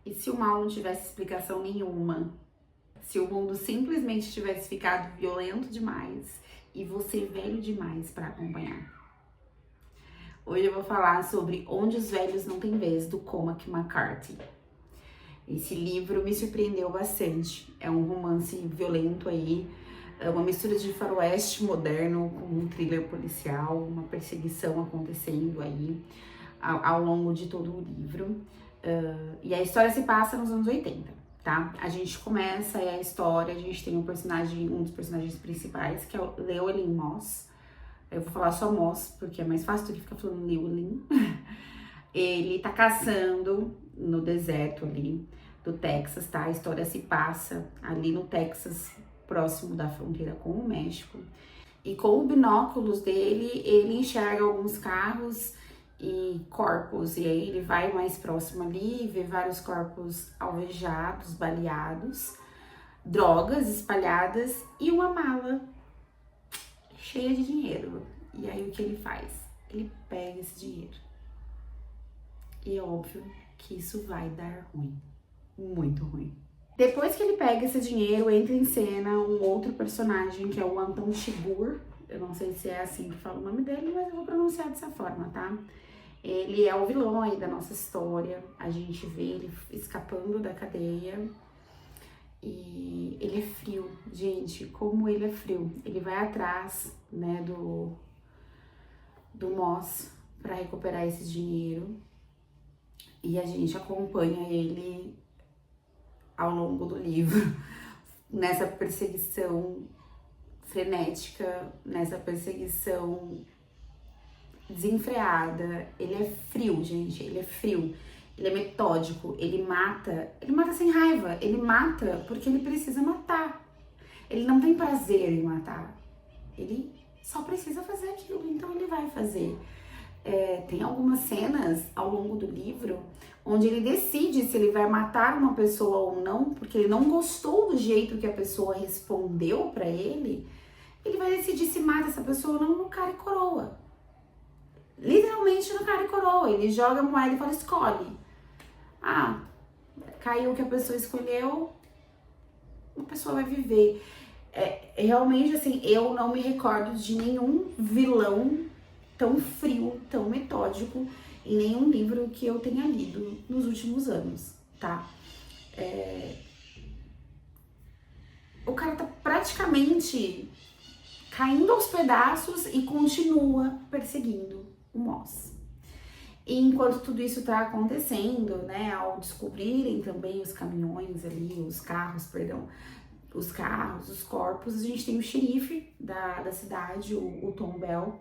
E se o mal não tivesse explicação nenhuma? Se o mundo simplesmente tivesse ficado violento demais e você velho demais para acompanhar? Hoje eu vou falar sobre Onde os Velhos Não Têm Vez, do Cormac McCarthy. Esse livro me surpreendeu bastante. É um romance violento aí, é uma mistura de faroeste moderno com um thriller policial, uma perseguição acontecendo aí ao longo de todo o livro. E a história se passa nos anos 80, tá? A gente começa a história, a gente tem um dos personagens principais, que é o Llewellyn Moss. Eu vou falar só Moss, porque é mais fácil do que ficar falando Llewellyn. Ele tá caçando no deserto ali do Texas, tá? A história se passa ali no Texas, próximo da fronteira com o México. E com os binóculos dele, ele enxerga alguns carros e corpos. E aí ele vai mais próximo ali e vê vários corpos alvejados, baleados, drogas espalhadas e uma mala cheia de dinheiro. E aí o que ele faz? Ele pega esse dinheiro. E é óbvio que isso vai dar ruim. Muito ruim. Depois que ele pega esse dinheiro, entra em cena um outro personagem, que é o Anton Chigurh. Eu não sei se é assim que fala o nome dele, mas eu vou pronunciar dessa forma, tá? Ele é o vilão aí da nossa história. A gente vê ele escapando da cadeia. E ele é frio. Gente, como ele é frio. Ele vai atrás, né, do Moss para recuperar esse dinheiro. E a gente acompanha ele ao longo do livro, nessa perseguição frenética, nessa perseguição desenfreada. Ele é frio, gente, ele é frio. Ele é metódico, ele mata sem raiva, ele mata porque ele precisa matar. Ele não tem prazer em matar, ele só precisa fazer aquilo, então ele vai fazer. Tem algumas cenas ao longo do livro onde ele decide se ele vai matar uma pessoa ou não, porque ele não gostou do jeito que a pessoa respondeu pra ele. Ele vai decidir se mata essa pessoa ou não no cara e coroa. Literalmente no cara e coroa. Ele joga a moeda e fala, escolhe. Ah, caiu o que a pessoa escolheu, a pessoa vai viver. Realmente, assim, eu não me recordo de nenhum vilão tão frio, tão metódico em nenhum livro que eu tenha lido nos últimos anos, tá? O cara tá praticamente caindo aos pedaços e continua perseguindo o Moss. E enquanto tudo isso tá acontecendo, né, ao descobrirem também os caminhões ali, os carros, os corpos, a gente tem o xerife da cidade, o Tom Bell,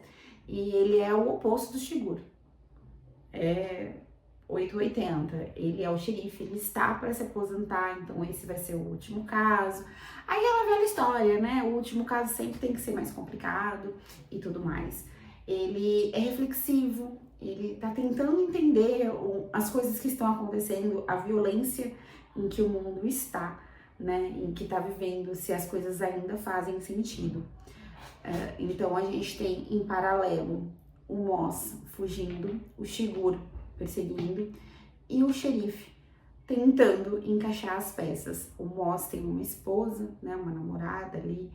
e ele é o oposto do Chigurh. É 880. Ele é o xerife, ele está para se aposentar, então esse vai ser o último caso. Aí ela velha história, né? O último caso sempre tem que ser mais complicado e tudo mais. Ele é reflexivo, ele tá tentando entender as coisas que estão acontecendo, a violência em que o mundo está, né? Em que tá vivendo, se as coisas ainda fazem sentido. Então a gente tem em paralelo o Moss fugindo, o Chigurh perseguindo e o xerife tentando encaixar as peças. O Moss tem uma esposa, né, uma namorada ali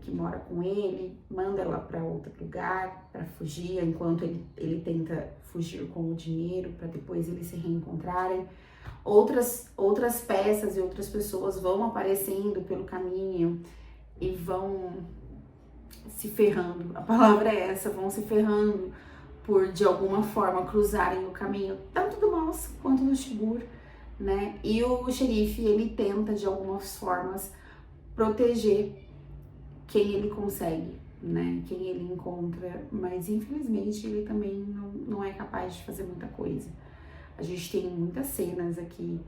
que mora com ele, manda ela para outro lugar para fugir, enquanto ele tenta fugir com o dinheiro para depois eles se reencontrarem. Outras peças e outras pessoas vão aparecendo pelo caminho e vão se ferrando, a palavra é essa, vão se ferrando por de alguma forma cruzarem o caminho, tanto do Moss quanto do Chigurh, né? E o xerife, ele tenta de algumas formas proteger quem ele consegue, né? Quem ele encontra, mas infelizmente ele também não é capaz de fazer muita coisa. A gente tem muitas cenas aqui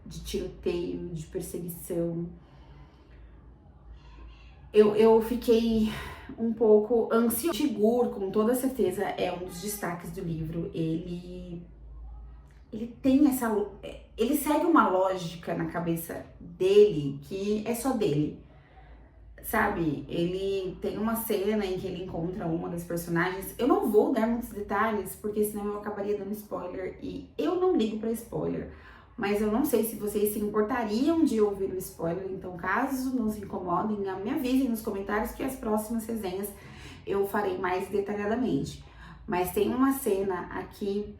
de tiroteio, de perseguição. Eu fiquei um pouco ansiosa. Chigurh, com toda certeza, é um dos destaques do livro. Ele tem ele segue uma lógica na cabeça dele que é só dele, sabe? Ele tem uma cena em que ele encontra uma das personagens. Eu não vou dar muitos detalhes, porque senão eu acabaria dando spoiler, e eu não ligo pra spoiler. mas eu não sei se vocês se importariam de ouvir o spoiler, então caso não se incomodem, me avisem nos comentários que as próximas resenhas eu farei mais detalhadamente. Mas tem uma cena aqui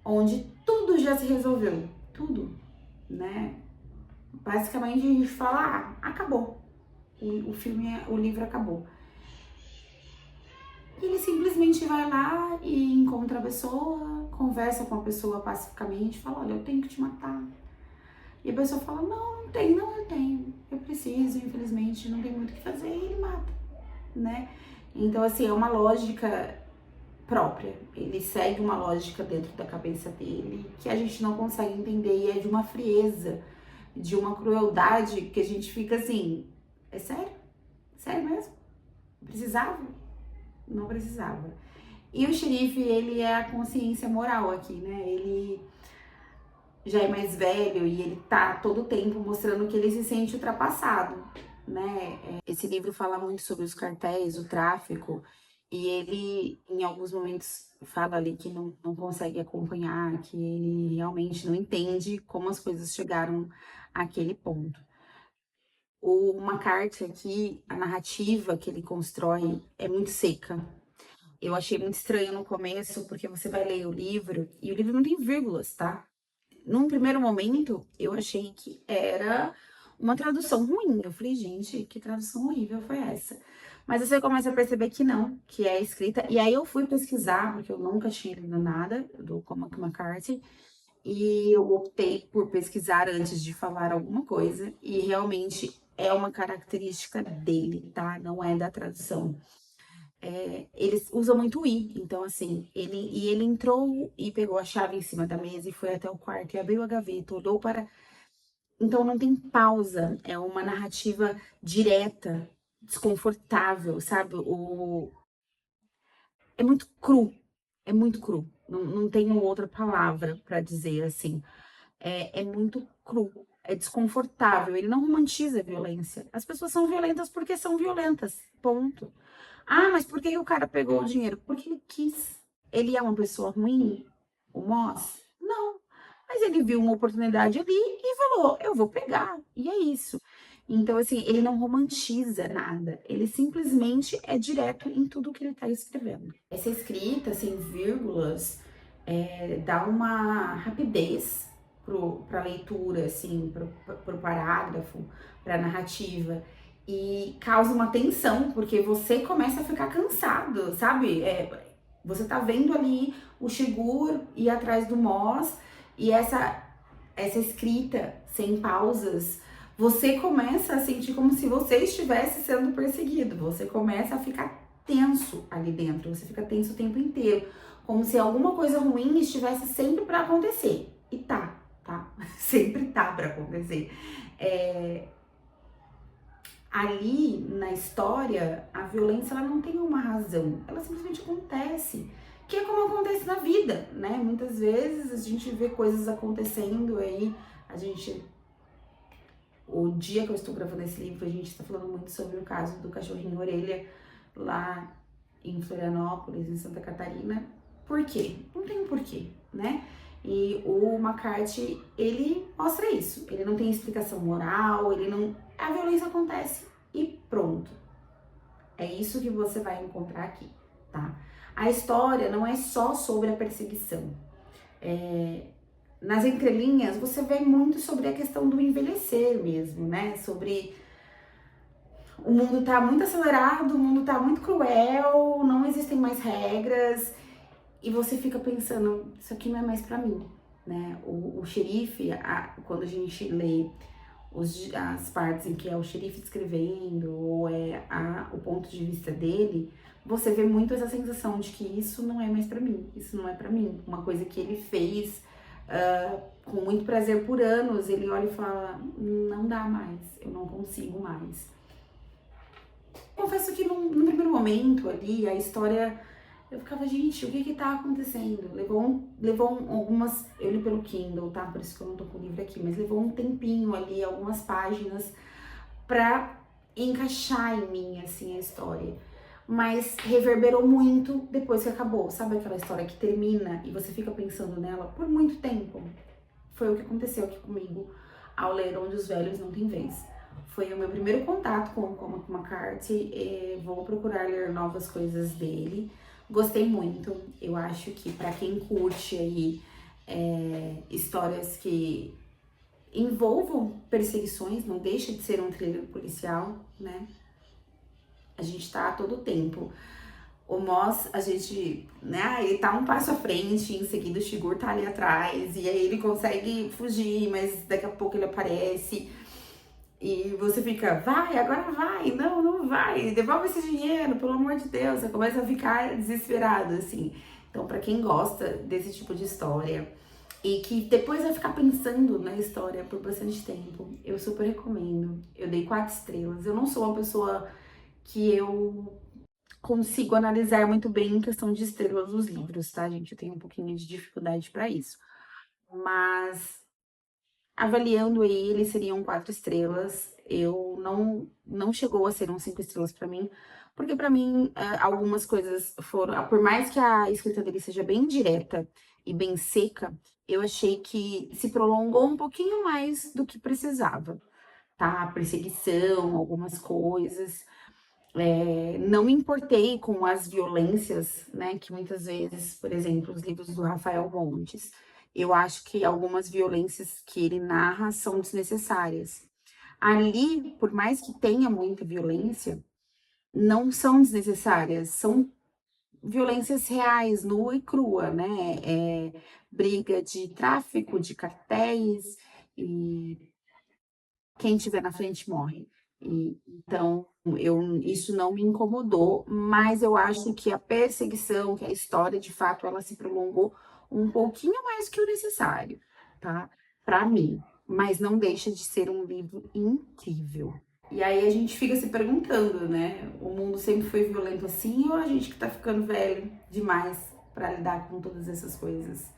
onde tudo já se resolveu, tudo, né? Basicamente a gente fala, acabou, o filme, o livro acabou. E ele simplesmente vai lá e encontra a pessoa, conversa com a pessoa pacificamente, fala, olha, eu tenho que te matar. E a pessoa fala, não, não tem, não, eu tenho, eu preciso, infelizmente, não tem muito o que fazer, e ele mata, né? Então, assim, é uma lógica própria, ele segue uma lógica dentro da cabeça dele que a gente não consegue entender e é de uma frieza, de uma crueldade que a gente fica assim, é sério? Sério mesmo? Precisava? Não precisava. E o xerife, ele é a consciência moral aqui, né? Ele já é mais velho e ele tá todo o tempo mostrando que ele se sente ultrapassado, né? Esse livro fala muito sobre os cartéis, o tráfico, e ele, em alguns momentos, fala ali que não consegue acompanhar, que ele realmente não entende como as coisas chegaram àquele ponto. O McCarthy aqui, a narrativa que ele constrói é muito seca. Eu achei muito estranho no começo, porque você vai ler o livro, e o livro não tem vírgulas, tá? Num primeiro momento, eu achei que era uma tradução ruim. Eu falei, gente, que tradução horrível foi essa? Mas você começa a perceber que não, que é escrita. E aí eu fui pesquisar, porque eu nunca tinha lido nada do Cormac McCarthy. E eu optei por pesquisar antes de falar alguma coisa. E realmente é uma característica dele, tá? Não é da tradução. Eles usam muito o i, então assim, ele entrou e pegou a chave em cima da mesa e foi até o quarto e abriu a gaveta, olhou para. Então não tem pausa, é uma narrativa direta, desconfortável, sabe? É muito cru, é muito cru. Não tenho outra palavra para dizer assim. É muito cru, é desconfortável. Ele não romantiza a violência. As pessoas são violentas porque são violentas, ponto. Ah, mas por que o cara pegou o dinheiro? Porque ele quis. Ele é uma pessoa ruim? O Moss? Não. Mas ele viu uma oportunidade ali e falou: eu vou pegar. E é isso. Então, assim, ele não romantiza nada. Ele simplesmente é direto em tudo que ele está escrevendo. Essa escrita, sem vírgulas, dá uma rapidez para a leitura, assim, para o parágrafo, para a narrativa e causa uma tensão, porque você começa a ficar cansado, sabe? Você tá vendo ali o Shigur ir atrás do Moss e essa escrita sem pausas, você começa a sentir como se você estivesse sendo perseguido, você começa a ficar tenso ali dentro, você fica tenso o tempo inteiro, como se alguma coisa ruim estivesse sempre para acontecer. E tá? Sempre tá para acontecer. Ali na história, a violência ela não tem uma razão, ela simplesmente acontece, que é como acontece na vida, né? Muitas vezes a gente vê coisas acontecendo aí, o dia que eu estou gravando esse livro, a gente está falando muito sobre o caso do cachorrinho orelha lá em Florianópolis, em Santa Catarina. Por quê? Não tem um porquê, né? E o McCarthy, ele mostra isso. Ele não tem explicação moral, a violência acontece e pronto. É isso que você vai encontrar aqui, tá? A história não é só sobre a perseguição. Nas entrelinhas, você vê muito sobre a questão do envelhecer mesmo, né? Sobre o mundo tá muito acelerado, o mundo tá muito cruel, não existem mais regras. E você fica pensando, isso aqui não é mais pra mim, né? O xerife, quando a gente lê as partes em que é o xerife escrevendo, ou o ponto de vista dele, você vê muito essa sensação de que isso não é mais pra mim, isso não é pra mim. Uma coisa que ele fez com muito prazer por anos, ele olha e fala, não dá mais, eu não consigo mais. Confesso que no primeiro momento ali, a história, eu ficava, gente, o que tá acontecendo? Levou algumas, eu li pelo Kindle, tá? Por isso que eu não tô com o livro aqui, mas levou um tempinho ali, algumas páginas, pra encaixar em mim, assim, a história. Mas reverberou muito depois que acabou. Sabe aquela história que termina e você fica pensando nela por muito tempo? foi o que aconteceu aqui comigo ao ler Onde os Velhos Não Têm Vez. Foi o meu primeiro contato com o Cormac McCarthy, vou procurar ler novas coisas dele. Gostei muito, eu acho que para quem curte aí histórias que envolvam perseguições, não deixa de ser um thriller policial, né? A gente tá a todo tempo. O Moss, a gente, né, ele tá um passo à frente, em seguida o Shigur tá ali atrás, e aí ele consegue fugir, mas daqui a pouco ele aparece, e você fica, vai, agora vai, não, não vai, devolve esse dinheiro, pelo amor de Deus, você começa a ficar desesperado, assim. Então, pra quem gosta desse tipo de história, e que depois vai ficar pensando na história por bastante tempo, eu super recomendo. Eu dei 4 estrelas, eu não sou uma pessoa que eu consigo analisar muito bem em questão de estrelas dos livros, tá, gente? Eu tenho um pouquinho de dificuldade para isso. Mas avaliando ele, seriam 4 estrelas. Eu não chegou a ser um 5 estrelas para mim, porque para mim algumas coisas foram, por mais que a escrita dele seja bem direta e bem seca, eu achei que se prolongou um pouquinho mais do que precisava, tá? Perseguição, algumas coisas. Não me importei com as violências, né, que muitas vezes, por exemplo, os livros do Rafael Montes, eu acho que algumas violências que ele narra são desnecessárias. Ali, por mais que tenha muita violência, não são desnecessárias, são violências reais, nua e crua, né? Briga de tráfico, de cartéis, e quem estiver na frente morre. Então, isso não me incomodou, mas eu acho que a perseguição, que a história, de fato, ela se prolongou um pouquinho mais que o necessário, tá? Para mim. Mas não deixa de ser um livro incrível. E aí a gente fica se perguntando, né? O mundo sempre foi violento assim ou a gente que tá ficando velho demais para lidar com todas essas coisas?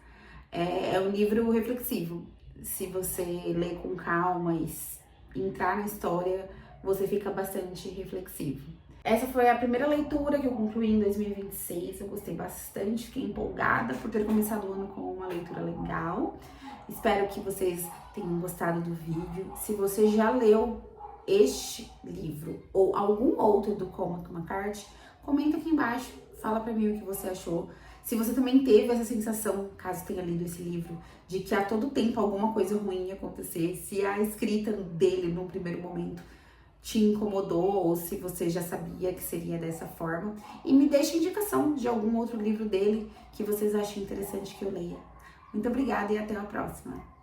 É um livro reflexivo. Se você ler com calma e entrar na história, você fica bastante reflexivo. Essa foi a primeira leitura que eu concluí em 2026. Eu gostei bastante, fiquei empolgada por ter começado o ano com uma leitura legal. Espero que vocês tenham gostado do vídeo. Se você já leu este livro ou algum outro do Cormac McCarthy, comenta aqui embaixo, fala pra mim o que você achou. Se você também teve essa sensação, caso tenha lido esse livro, de que a todo tempo alguma coisa ruim ia acontecer, se a escrita dele, num primeiro momento, te incomodou, ou se você já sabia que seria dessa forma. E me deixe indicação de algum outro livro dele que vocês achem interessante que eu leia. Muito obrigada e até a próxima!